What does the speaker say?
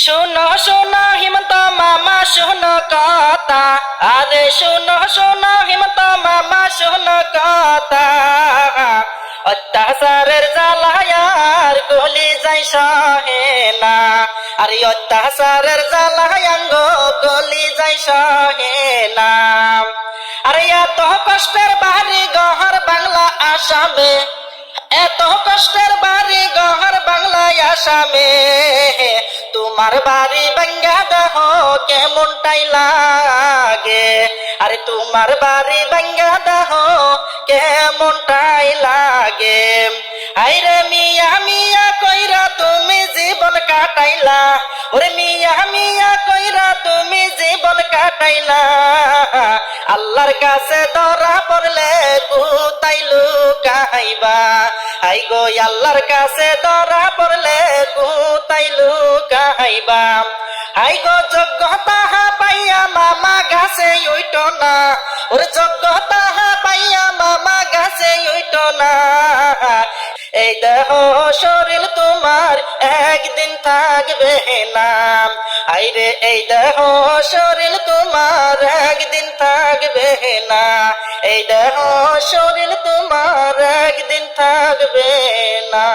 শোনো শোনো হিমন্ত মামা শোনো কথা, আরে শোনো শোনো হিমন্ত মামা শোনো কথা। অত্যাচারের জ্বালায়ার গলি যাই সহে না, আরে অত্যাচারের জ্বালায়াঙ্গ গলি যাই সহে না। আরে এত কষ্টের বাড়ি গহর বাংলা আসামে, এত কষ্টের বাড়ি গহর বাংলায় আসামে, তোমার বাড়ি ভাঙ্গা দেহ কেমনটাই লাগে, আরে তোমার বাড়ি ভাঙ্গা দেহ কেমনটাই লাগে। আইরে মিয়া মিয়া কইরা তুমি জীবন কাটাইলা, ওরে মিয়া মিয়া কইরা তুমি জীবন কাটাইলা। আল্লাহর কাছে ধরা পড়লে কোথায় লুকাইবা, আই গো আল্লাহর কাছে ধরা পড়লে কোথায় লুকাইবা। আই গো যোগ্যতা পাইয়া মামা গাছে উইট না, ওর যোগ্যতা পাইয়া মামা গাছে উইট না। এই দেহ শরীর তোমার একদিন থাকবে না, আইরে এই দেহ শরীর তোমার একদিন থাকবে না, এই দেহ শরীর তোমার একদিন থাকবে না।